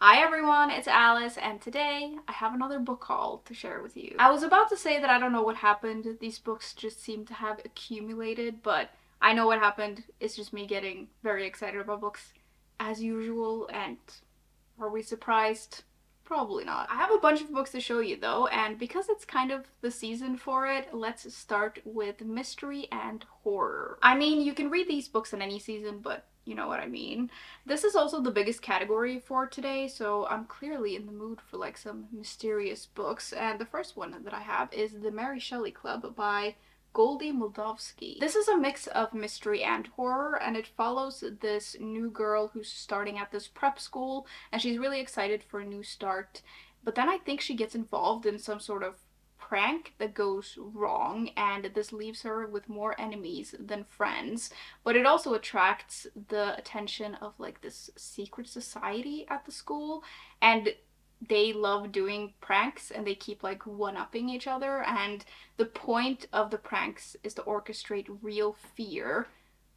Hi everyone, it's Alice, and today I have another book haul to share with you. I was about to say that I don't know what happened. These books just seem to have accumulated, but I know what happened. It's just me getting very excited about books as usual, and are we surprised? Probably not. I have a bunch of books to show you though, and because it's kind of the season for it, let's start with mystery and horror. I mean, you can read these books in any season, but you know what I mean. This is also the biggest category for today, so I'm clearly in the mood for like some mysterious books. And the first one that I have is The Mary Shelley Club by Goldy Moldavsky. This is a mix of mystery and horror, and it follows this new girl who's starting at this prep school, and she's really excited for a new start. But then I think she gets involved in some sort of prank that goes wrong, and this leaves her with more enemies than friends. But it also attracts the attention of like this secret society at the school, and they love doing pranks and they keep like one-upping each other, and the point of the pranks is to orchestrate real fear,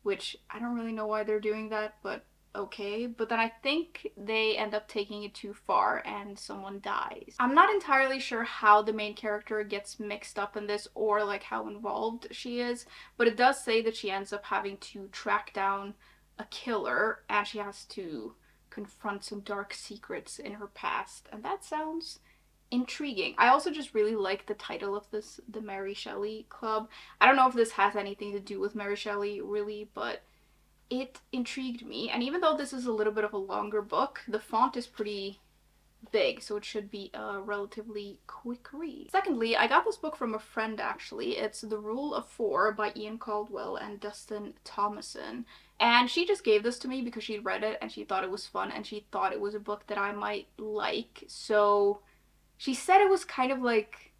which I don't really know why they're doing that, but okay. But then I think they end up taking it too far and someone dies. I'm not entirely sure how the main character gets mixed up in this or like how involved she is, but it does say that she ends up having to track down a killer and she has to confront some dark secrets in her past, and that sounds intriguing. I also just really like the title of this, The Mary Shelley Club. I don't know if this has anything to do with Mary Shelley really, but it intrigued me. And even though this is a little bit of a longer book, the font is pretty big, so it should be a relatively quick read. Secondly, I got this book from a friend actually. It's The Rule of Four by Ian Caldwell and Dustin Thomason. And she just gave this to me because she'd read it and she thought it was fun and she thought it was a book that I might like. So she said it was kind of like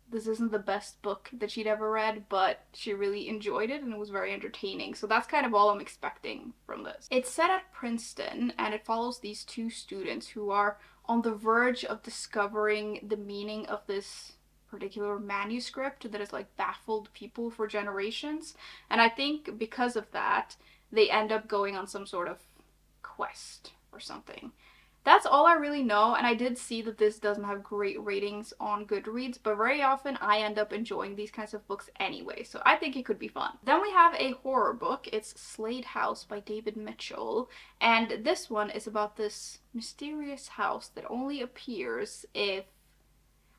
this isn't the best book that she'd ever read, but she really enjoyed it and it was very entertaining. So that's kind of all I'm expecting from this. It's set at Princeton and it follows these two students who are on the verge of discovering the meaning of this particular manuscript that has like baffled people for generations. And I think because of that, they end up going on some sort of quest or something. That's all I really know, and I did see that this doesn't have great ratings on Goodreads, but very often I end up enjoying these kinds of books anyway, so I think it could be fun. Then we have a horror book. It's Slade House by David Mitchell, and this one is about this mysterious house that only appears if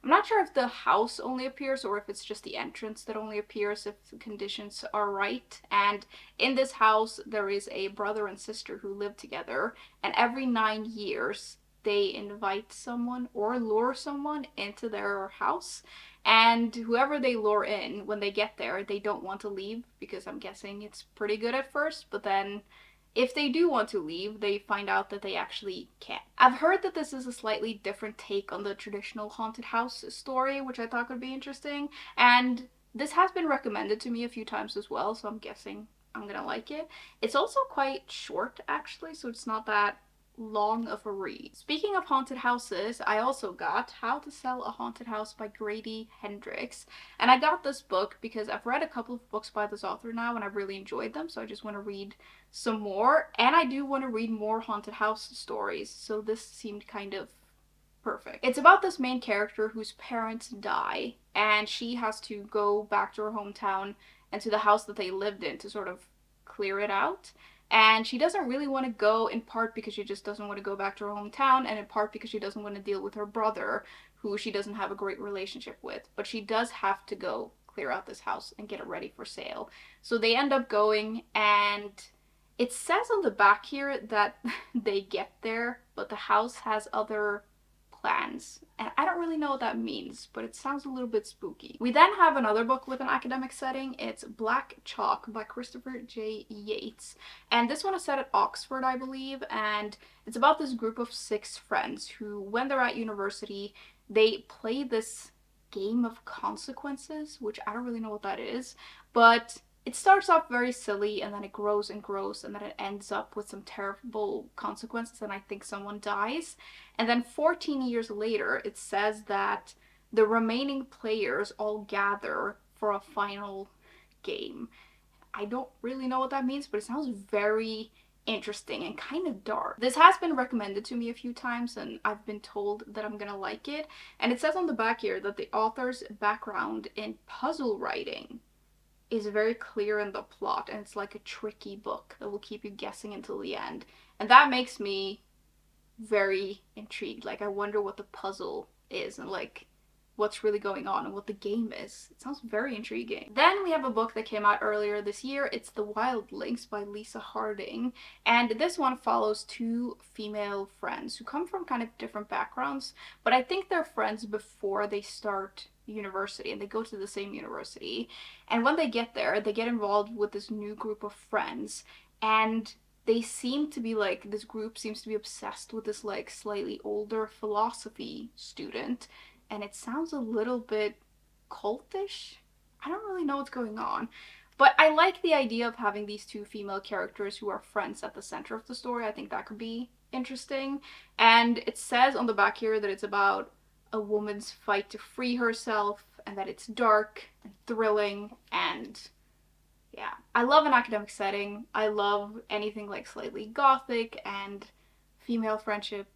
I'm not sure if the house only appears or if it's just the entrance that only appears if the conditions are right. And in this house, there is a brother and sister who live together, and every 9 years, they invite someone or lure someone into their house. And whoever they lure in, when they get there, they don't want to leave because I'm guessing it's pretty good at first, but then if they do want to leave, they find out that they actually can't. I've heard that this is a slightly different take on the traditional haunted house story, which I thought could be interesting, and this has been recommended to me a few times as well, so I'm guessing I'm gonna like it. It's also quite short, actually, so it's not that long of a read. Speaking of haunted houses, I also got How to Sell a Haunted House by Grady Hendrix. And I got this book because I've read a couple of books by this author now and I've really enjoyed them, so I just want to read some more. And I do want to read more haunted house stories, so this seemed kind of perfect. It's about this main character whose parents die, and she has to go back to her hometown and to the house that they lived in to sort of clear it out. And she doesn't really want to go, in part because she just doesn't want to go back to her hometown, and in part because she doesn't want to deal with her brother, who she doesn't have a great relationship with. But she does have to go clear out this house and get it ready for sale. So they end up going, and it says on the back here that they get there, but the house has other plans. And I don't really know what that means, but it sounds a little bit spooky. We then have another book with an academic setting. It's Black Chalk by Christopher J. Yates. And this one is set at Oxford, I believe, and it's about this group of 6 friends who, when they're at university, they play this game of consequences, which I don't really know what that is, but it starts off very silly and then it grows and grows and then it ends up with some terrible consequences and I think someone dies. And then 14 years later, it says that the remaining players all gather for a final game. I don't really know what that means, but it sounds very interesting and kind of dark. This has been recommended to me a few times and I've been told that I'm gonna like it. And it says on the back here that the author's background in puzzle writing is very clear in the plot, and it's like a tricky book that will keep you guessing until the end. And that makes me very intrigued. Like, I wonder what the puzzle is and like what's really going on and what the game is. It sounds very intriguing. Then we have a book that came out earlier this year. It's The Wildelings by Lisa Harding. And this one follows two female friends who come from kind of different backgrounds, but I think they're friends before they start university, and they go to the same university. And when they get there, they get involved with this new group of friends, and they seem to be like, this group seems to be obsessed with this like slightly older philosophy student, and it sounds a little bit cultish. I don't really know what's going on, but I like the idea of having these two female characters who are friends at the center of the story. I think that could be interesting. And it says on the back here that it's about a woman's fight to free herself, and that it's dark and thrilling, and yeah. I love an academic setting. I love anything like slightly gothic and female friendship.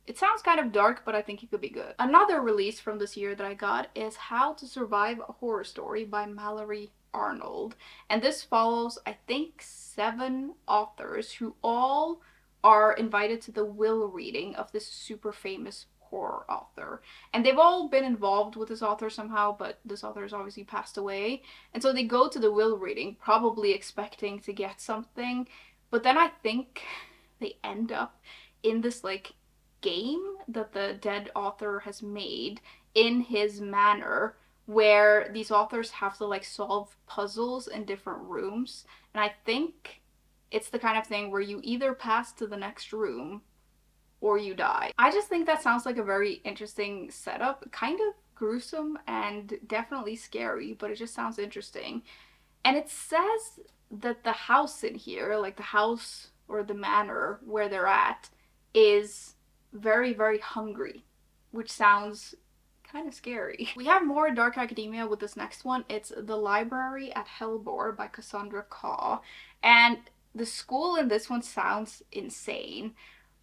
It sounds kind of dark, but I think it could be good. Another release from this year that I got is How to Survive a Horror Story by Mallory Arnold. And this follows, I think, 7 authors who all are invited to the will reading of this super famous horror author. And they've all been involved with this author somehow, but this author has obviously passed away. And so they go to the will reading probably expecting to get something, but then I think they end up in this like game that the dead author has made in his manor, where these authors have to like solve puzzles in different rooms. And I think it's the kind of thing where you either pass to the next room or you die. I just think that sounds like a very interesting setup. Kind of gruesome and definitely scary, but it just sounds interesting. And it says that the house in here, like the house or the manor where they're at, is very, very hungry, which sounds kind of scary. We have more dark academia with this next one. It's The Library at Hellebore by Cassandra Khaw. And the school in this one sounds insane.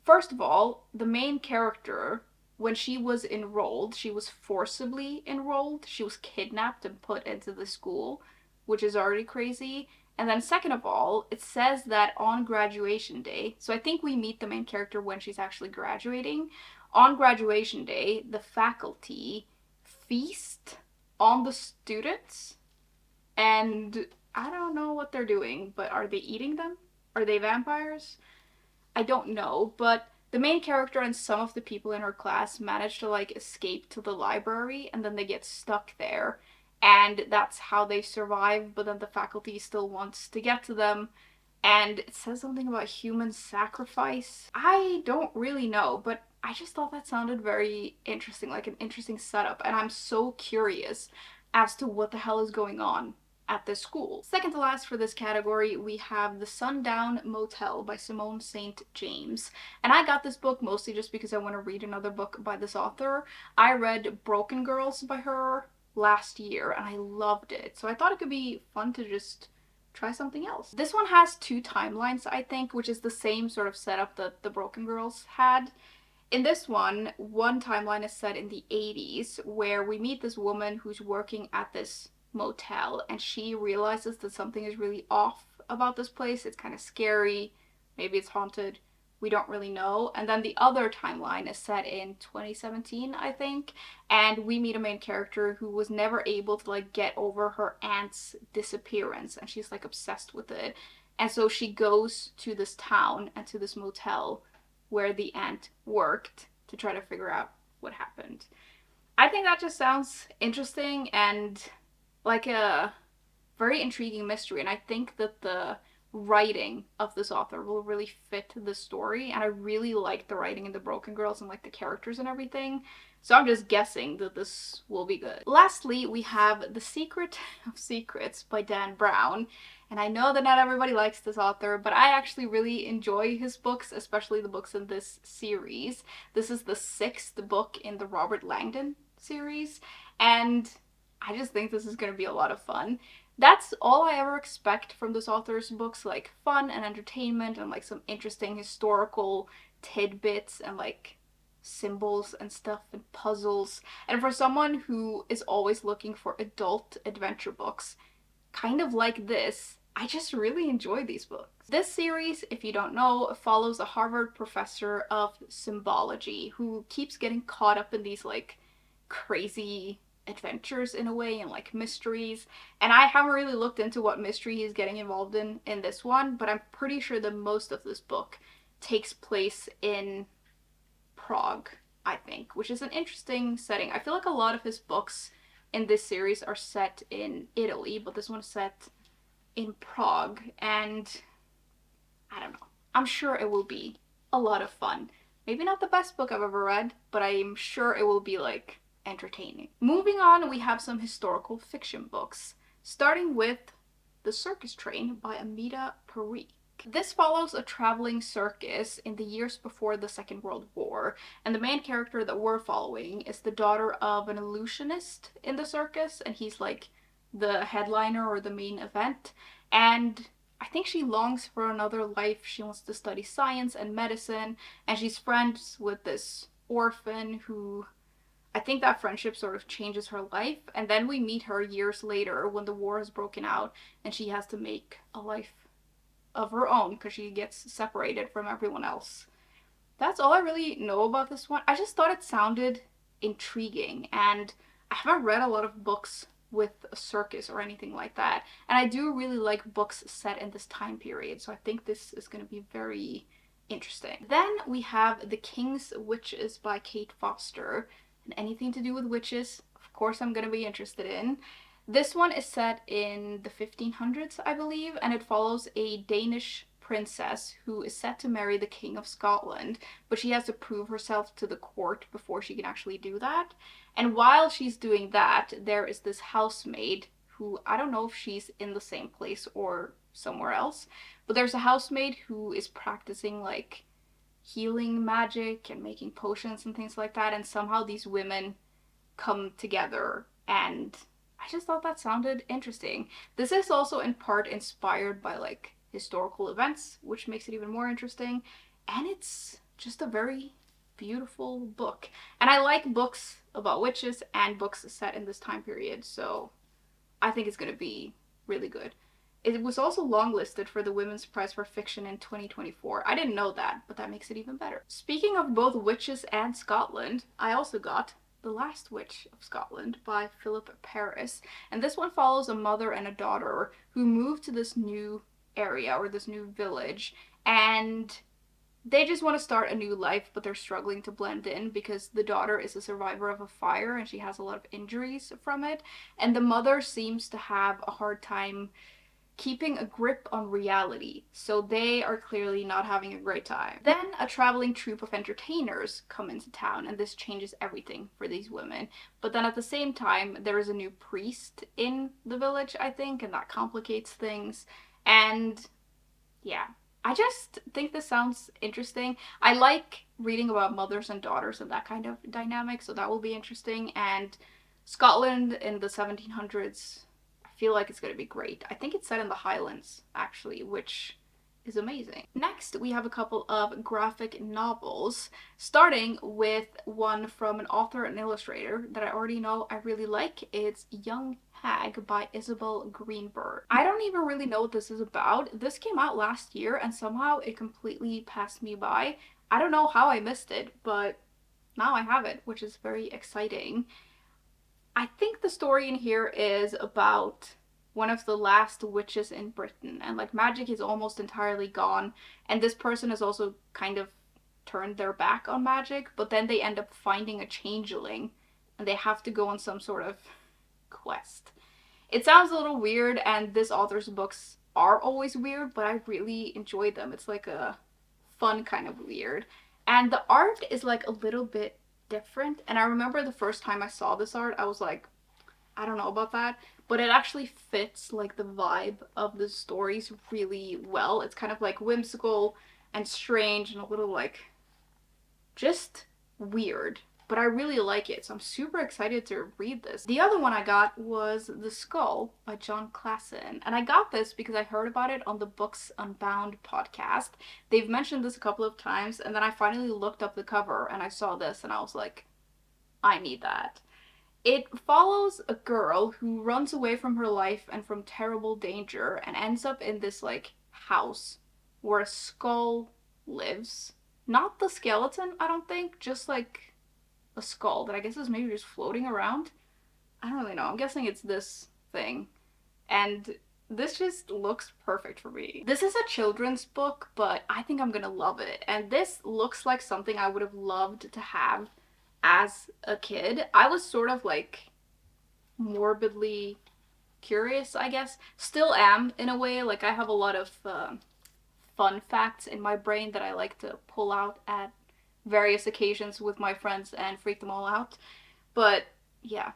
First of all, the main character, when she was enrolled, she was forcibly enrolled. She was kidnapped and put into the school, which is already crazy. And then second of all, it says that on graduation day, so I think we meet the main character when she's actually graduating. On graduation day, the faculty feast on the students, and I don't know what they're doing, but are they eating them? Are they vampires? I don't know, but the main character and some of the people in her class manage to like escape to the library, and then they get stuck there. And that's how they survive, but then the faculty still wants to get to them. And it says something about human sacrifice. I don't really know, but I just thought that sounded very interesting, like an interesting setup. And I'm so curious as to what the hell is going on at this school. Second to last for this category, we have The Sundown Motel by Simone St. James. And I got this book mostly just because I want to read another book by this author. I read Broken Girls by her last year and I loved it, so I thought it could be fun to just try something else. This one has 2 timelines, I think, which is the same sort of setup that the Broken Girls had. In this one timeline is set in the 80s, where we meet this woman who's working at this motel, and she realizes that something is really off about this place. It's kind of scary, maybe it's haunted, we don't really know. And then the other timeline is set in 2017, I think, and we meet a main character who was never able to like get over her aunt's disappearance, and she's like obsessed with it. And so she goes to this town and to this motel where the aunt worked to try to figure out what happened. I think that just sounds interesting and like a very intriguing mystery, and I think that the writing of this author will really fit the story, and I really like the writing in the Broken Girls and like the characters and everything, so I'm just guessing that this will be good. Lastly, we have The Secret of Secrets by Dan Brown, and I know that not everybody likes this author, but I actually really enjoy his books, especially the books in this series. This is the 6th book in the Robert Langdon series, and I just think this is going to be a lot of fun. That's all I ever expect from this author's books, like fun and entertainment and like some interesting historical tidbits and like symbols and stuff and puzzles. And for someone who is always looking for adult adventure books, kind of like this, I just really enjoy these books. This series, if you don't know, follows a Harvard professor of symbology who keeps getting caught up in these like crazy adventures in a way and like mysteries. And I haven't really looked into what mystery he's getting involved in this one, but I'm pretty sure that most of this book takes place in Prague, I think, which is an interesting setting. I feel like a lot of his books in this series are set in Italy, but this one's set in Prague, and I don't know. I'm sure it will be a lot of fun. Maybe not the best book I've ever read, but I'm sure it will be like entertaining. Moving on, we have some historical fiction books, starting with The Circus Train by Amita Parikh. This follows a traveling circus in the years before the Second World War, and the main character that we're following is the daughter of an illusionist in the circus, and he's like the headliner or the main event. And I think she longs for another life. She wants to study science and medicine, and she's friends with this orphan who, I think that friendship sort of changes her life. And then we meet her years later when the war has broken out and she has to make a life of her own because she gets separated from everyone else. That's all I really know about this one. I just thought it sounded intriguing, and I haven't read a lot of books with a circus or anything like that. And I do really like books set in this time period, so I think this is going to be very interesting. Then we have The King's Witches by Kate Foster. And anything to do with witches, of course I'm going to be interested in. This one is set in the 1500s, I believe, and it follows a Danish princess who is set to marry the King of Scotland, but she has to prove herself to the court before she can actually do that. And while she's doing that, there is this housemaid who, I don't know if she's in the same place or somewhere else, but there's a housemaid who is practicing like healing magic and making potions and things like that, and somehow these women come together, and I just thought that sounded interesting. This is also in part inspired by like historical events, which makes it even more interesting, and it's just a very beautiful book. And I like books about witches and books set in this time period, so I think it's going to be really good. It was also longlisted for the Women's Prize for Fiction in 2024. I didn't know that, but that makes it even better. Speaking of both witches and Scotland, I also got The Last Witch of Scotland by Philip Paris. And this one follows a mother and a daughter who move to this new area or this new village, and they just want to start a new life, but they're struggling to blend in because the daughter is a survivor of a fire and she has a lot of injuries from it. And the mother seems to have a hard time keeping a grip on reality, so they are clearly not having a great time. Then a traveling troupe of entertainers come into town, and this changes everything for these women. But then at the same time, there is a new priest in the village, I think, and that complicates things. And yeah, I just think this sounds interesting. I like reading about mothers and daughters and that kind of dynamic, so that will be interesting. And Scotland in the 1700s, feel like it's going to be great. I think it's set in the Highlands, actually, which is amazing. Next, we have a couple of graphic novels, starting with one from an author and illustrator that I already know I really like. It's Young Hag by Isabel Greenberg. I don't even really know what this is about. This came out last year, and somehow it completely passed me by. I don't know how I missed it, but now I have it, which is very exciting. I think the story in here is about one of the last witches in Britain, and like magic is almost entirely gone, and this person has also kind of turned their back on magic, but then they end up finding a changeling and they have to go on some sort of quest. It sounds a little weird, and this author's books are always weird, but I really enjoy them. It's like a fun kind of weird, and the art is like a little bit different. And I remember the first time I saw this art, I was like, I don't know about that, but it actually fits like the vibe of the stories really well. It's kind of like whimsical and strange and a little like just weird. but I really like it, so I'm super excited to read this. The other one I got was The Skull by John Klassen, and I got this because I heard about it on the Books Unbound podcast. They've mentioned this a couple of times, and then I finally looked up the cover and I saw this and I was like, I need that. It follows a girl who runs away from her life and from terrible danger and ends up in this, like, house where a skull lives. Not the skeleton, I don't think, just like a skull that I guess is maybe just floating around. I don't really know. I'm guessing it's this thing. And this just looks perfect for me. This is a children's book, but I think I'm gonna love it. And this looks like something I would have loved to have as a kid. I was sort of like morbidly curious, I guess. Still am in a way. Like, I have a lot of fun facts in my brain that I like to pull out at various occasions with my friends and freak them all out. But yeah,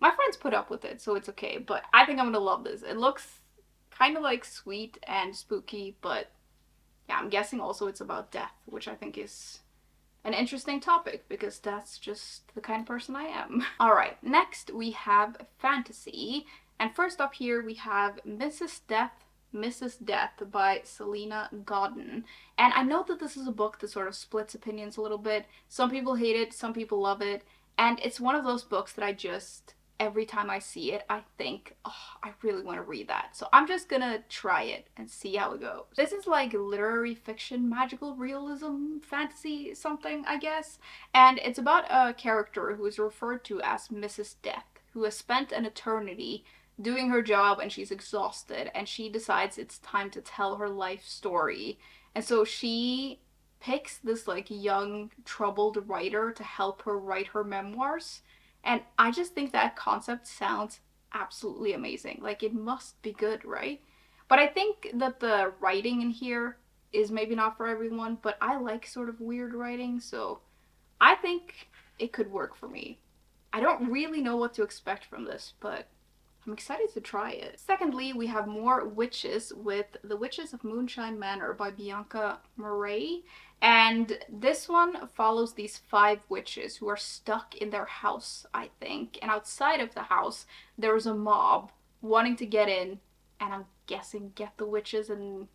my friends put up with it, so it's okay. But I think I'm gonna love this. It looks kind of like sweet and spooky, but yeah, I'm guessing also it's about death, which I think is an interesting topic because that's just the kind of person I am. Alright, next we have fantasy. And first up here we have Mrs. Death by Salena Godden. And I know that this is a book that sort of splits opinions a little bit. Some people hate it, some people love it. And it's one of those books that I just, every time I see it, I think, oh, I really want to read that. So I'm just gonna try it and see how it goes. This is like literary fiction, magical realism, fantasy something, I guess. And it's about a character who is referred to as Mrs. Death, who has spent an eternity doing her job and she's exhausted and she decides it's time to tell her life story. And so she picks this like young troubled writer to help her write her memoirs. And I just think that concept sounds absolutely amazing. Like, it must be good, right? But I think that the writing in here is maybe not for everyone, but I like sort of weird writing, so I think it could work for me. I don't really know what to expect from this, but I'm excited to try it. Secondly, we have more witches with The Witches of Moonshyne Manor by Bianca Marais. And this one follows these 5 witches who are stuck in their house, I think. And outside of the house, there's a mob wanting to get in, and I'm guessing get the witches, and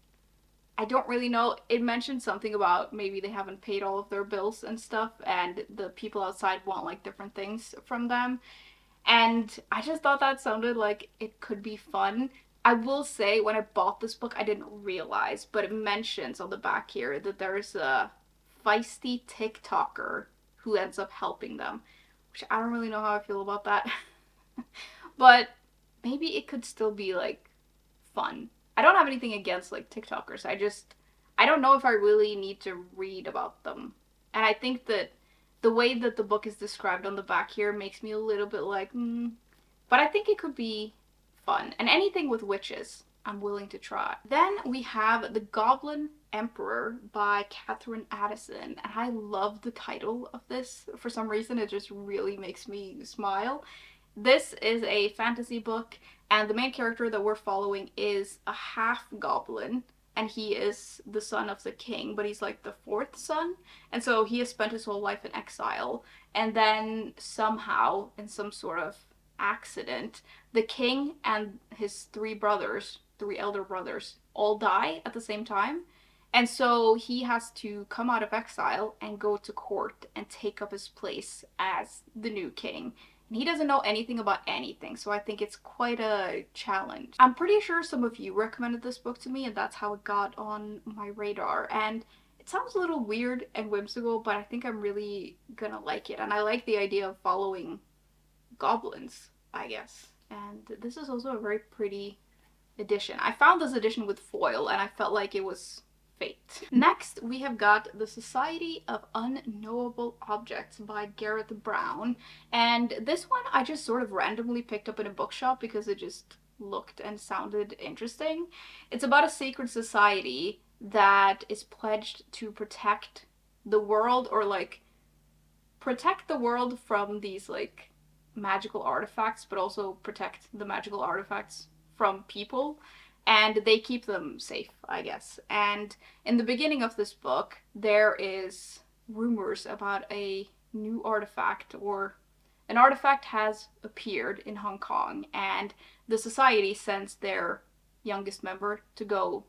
I don't really know. It mentioned something about maybe they haven't paid all of their bills and stuff, and the people outside want like different things from them. And I just thought that sounded like it could be fun. I will say, when I bought this book, I didn't realize, but it mentions on the back here that there's a feisty TikToker who ends up helping them, which I don't really know how I feel about that. But maybe it could still be, like, fun. I don't have anything against, like, TikTokers. I don't know if I really need to read about them. And I think that the way that the book is described on the back here makes me a little bit like, But I think it could be fun. And anything with witches, I'm willing to try. Then we have The Goblin Emperor by Katherine Addison. And I love the title of this. For some reason, it just really makes me smile. This is a fantasy book, and the main character that we're following is a half-goblin. And he is the son of the king, but he's like the 4th son. And so he has spent his whole life in exile. And then somehow, in some sort of accident, the king and his 3 elder brothers, all die at the same time. And so he has to come out of exile and go to court and take up his place as the new king. And he doesn't know anything about anything, so I think it's quite a challenge. I'm pretty sure some of you recommended this book to me, and that's how it got on my radar. And it sounds a little weird and whimsical, but I think I'm really gonna like it. And I like the idea of following goblins, I guess. And this is also a very pretty edition. I found this edition with foil, and I felt like it was fate. Next, we have got The Society of Unknowable Objects by Gareth Brown. And this one I just sort of randomly picked up in a bookshop because it just looked and sounded interesting. It's about a secret society that is pledged to protect the world, or like protect the world from these like magical artifacts, but also protect the magical artifacts from people. And they keep them safe, I guess. And in the beginning of this book, there is rumors about a new artifact, or an artifact has appeared in Hong Kong, and the society sends their youngest member to go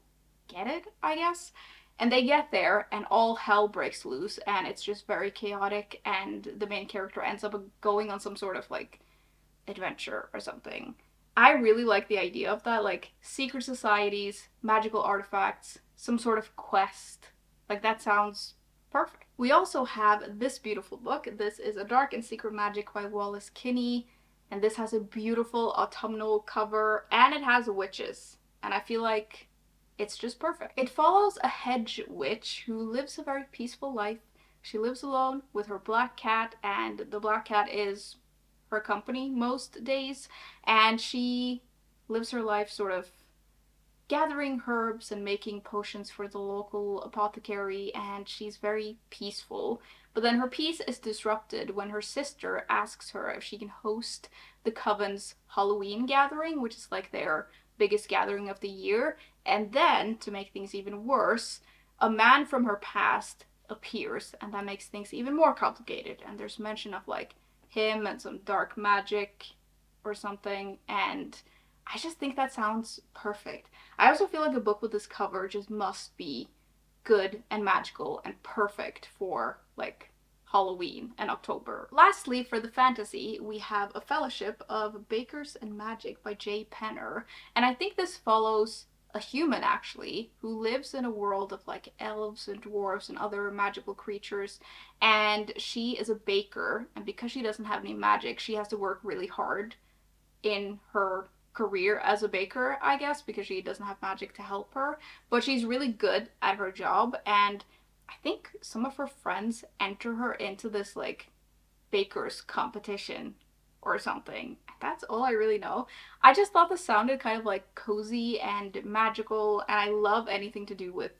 get it, I guess. And they get there, and all hell breaks loose, and it's just very chaotic, and the main character ends up going on some sort of, like, adventure or something. I really like the idea of that, like, secret societies, magical artifacts, some sort of quest. Like, that sounds perfect. We also have this beautiful book. This is A Dark and Secret Magic by Wallace Kinney, and this has a beautiful autumnal cover, and it has witches, and I feel like it's just perfect. It follows a hedge witch who lives a very peaceful life. She lives alone with her black cat, and the black cat is her company most days, and she lives her life sort of gathering herbs and making potions for the local apothecary, and she's very peaceful. But then her peace is disrupted when her sister asks her if she can host the Coven's Halloween gathering, which is like their biggest gathering of the year. And then, to make things even worse, a man from her past appears, and that makes things even more complicated. And there's mention of, like, him and some dark magic or something, and I just think that sounds perfect. I also feel like a book with this cover just must be good and magical and perfect for, like, Halloween and October. Lastly, for the fantasy, we have A Fellowship of Bakers and Magic by J. Penner, and I think this follows a human, actually, who lives in a world of, like, elves and dwarves and other magical creatures, and she is a baker, and because she doesn't have any magic, she has to work really hard in her career as a baker, I guess, because she doesn't have magic to help her, but she's really good at her job, and I think some of her friends enter her into this, like, baker's competition or something. That's all I really know. I just thought this sounded kind of, like, cozy and magical, and I love anything to do with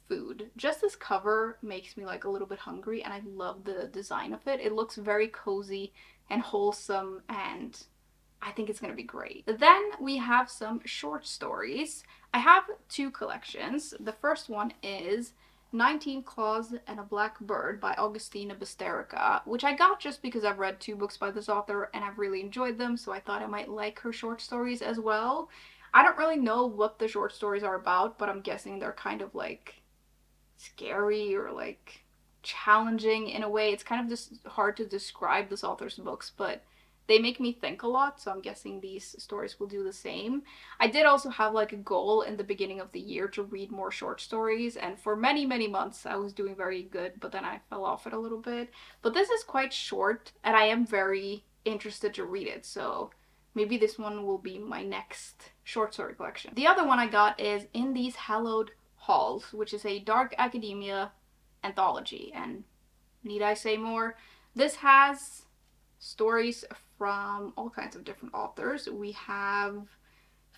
food. Just this cover makes me, like, a little bit hungry, and I love the design of it. It looks very cozy and wholesome, and I think it's gonna be great. Then we have some short stories. I have two collections. The first one is 19 Claws and a Black Bird by Augustina Basterica, which I got just because I've read two books by this author and I've really enjoyed them, so I thought I might like her short stories as well. I don't really know what the short stories are about, but I'm guessing they're kind of, like, scary or, like, challenging in a way. It's kind of just hard to describe this author's books, but they make me think a lot, so I'm guessing these stories will do the same. I did also have, like, a goal in the beginning of the year to read more short stories, and for many, many months I was doing very good, but then I fell off it a little bit. But this is quite short, and I am very interested to read it, so maybe this one will be my next short story collection. The other one I got is In These Hallowed Halls, which is a dark academia anthology, and need I say more? This has stories from all kinds of different authors. We have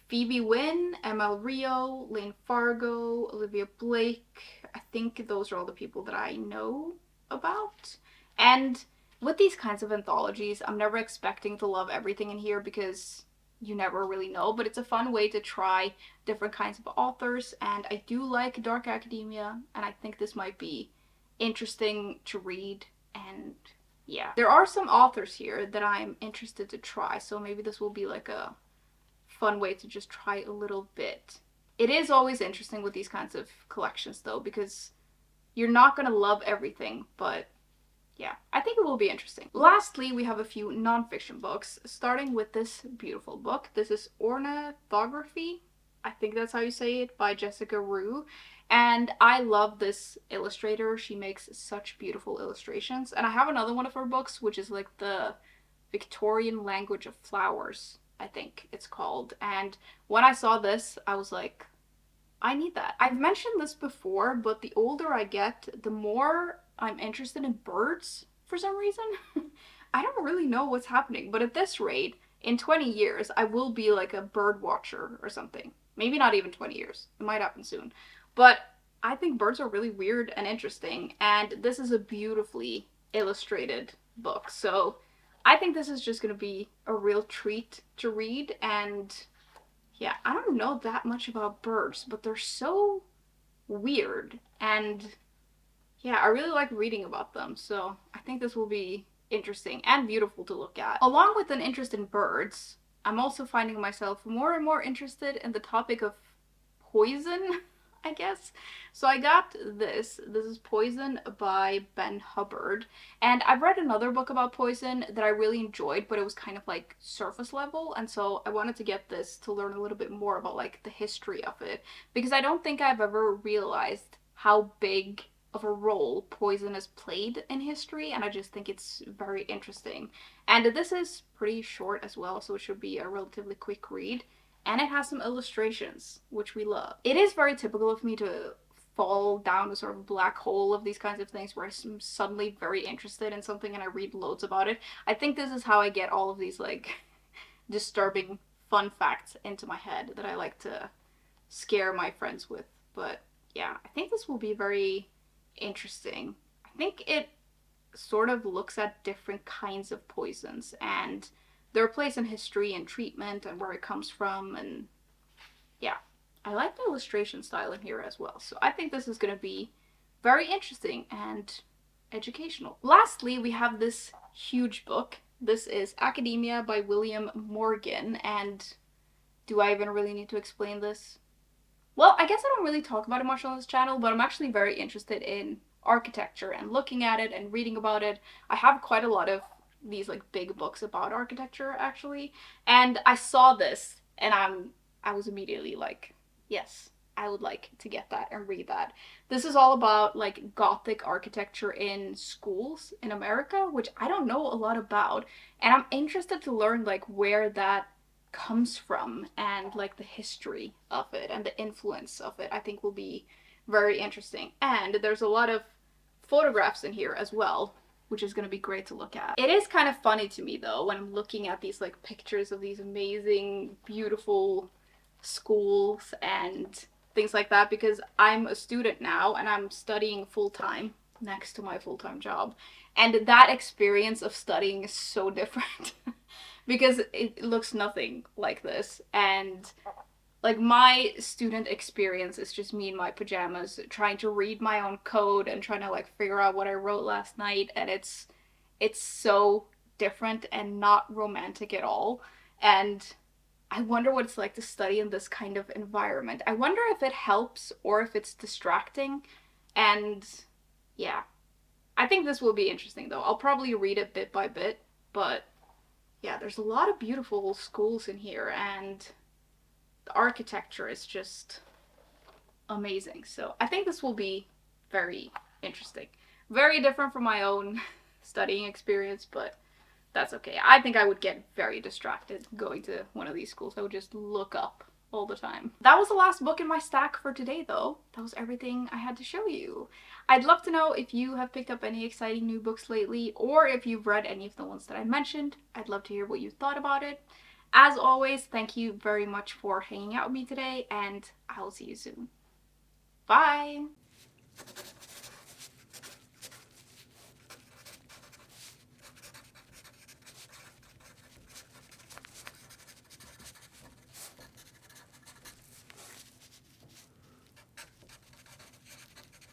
Phoebe Wynne, ML Rio, Lane Fargo, Olivia Blake. I think those are all the people that I know about. And with these kinds of anthologies, I'm never expecting to love everything in here because you never really know, but it's a fun way to try different kinds of authors, and I do like dark academia, and I think this might be interesting to read, and yeah. There are some authors here that I'm interested to try, so maybe this will be like a fun way to just try a little bit. It is always interesting with these kinds of collections, though, because you're not gonna love everything, but yeah, I think it will be interesting. Lastly, we have a few non-fiction books, starting with this beautiful book. This is Ornithography, I think that's how you say it, by Jessica Rue. And I love this illustrator. She makes such beautiful illustrations. And I have another one of her books, which is like the Victorian Language of Flowers, I think it's called. And when I saw this, I was like, I need that. I've mentioned this before, but the older I get, the more I'm interested in birds for some reason. I don't really know what's happening, but at this rate, in 20 years, I will be like a bird watcher or something. Maybe not even 20 years. It might happen soon. But I think birds are really weird and interesting, and this is a beautifully illustrated book. So I think this is just going to be a real treat to read, and yeah, I don't know that much about birds, but they're so weird, and yeah, I really like reading about them, so I think this will be interesting and beautiful to look at. Along with an interest in birds, I'm also finding myself more and more interested in the topic of poison, I guess. So I got this. This is Poison by Ben Hubbard. And I've read another book about poison that I really enjoyed, but it was kind of like surface level. And so I wanted to get this to learn a little bit more about like the history of it. Because I don't think I've ever realized how big of a role poison has played in history, and I just think it's very interesting. And this is pretty short as well, so it should be a relatively quick read. And it has some illustrations, which we love. It is very typical of me to fall down a sort of black hole of these kinds of things where I'm suddenly very interested in something and I read loads about it. I think this is how I get all of these like disturbing fun facts into my head that I like to scare my friends with. But yeah, I think this will be very interesting. I think it sort of looks at different kinds of poisons and their place in history and treatment and where it comes from. And yeah, I like the illustration style in here as well. So I think this is going to be very interesting and educational. Lastly, we have this huge book. This is Academia by William Morgan. And do I even really need to explain this? Well, I guess I don't really talk about it much on this channel, but I'm actually very interested in architecture and looking at it and reading about it. I have quite a lot of these like big books about architecture actually, and I saw this and I was immediately like, yes, I would like to get that and read that. This is all about like Gothic architecture in schools in America, which I don't know a lot about, and I'm interested to learn like where that comes from and like the history of it and the influence of it. I think will be very interesting. And there's a lot of photographs in here as well, which is going to be great to look at. It is kind of funny to me though when I'm looking at these like pictures of these amazing beautiful schools and things like that, because I'm a student now and I'm studying full-time next to my full-time job, and that experience of studying is so different because it looks nothing like this. And like my student experience is just me in my pajamas trying to read my own code and trying to like figure out what I wrote last night, and it's so different and not romantic at all. And I wonder what it's like to study in this kind of environment. I wonder if it helps or if it's distracting. And yeah, I think this will be interesting though. I'll probably read it bit by bit, but yeah, there's a lot of beautiful schools in here and the architecture is just amazing. So I think this will be very interesting. Very different from my own studying experience, but that's okay. I think I would get very distracted going to one of these schools. I would just look up all the time. That was the last book in my stack for today though. That was everything I had to show you. I'd love to know if you have picked up any exciting new books lately, or if you've read any of the ones that I mentioned. I'd love to hear what you thought about it. As always, thank you very much for hanging out with me today, and I'll see you soon. Bye!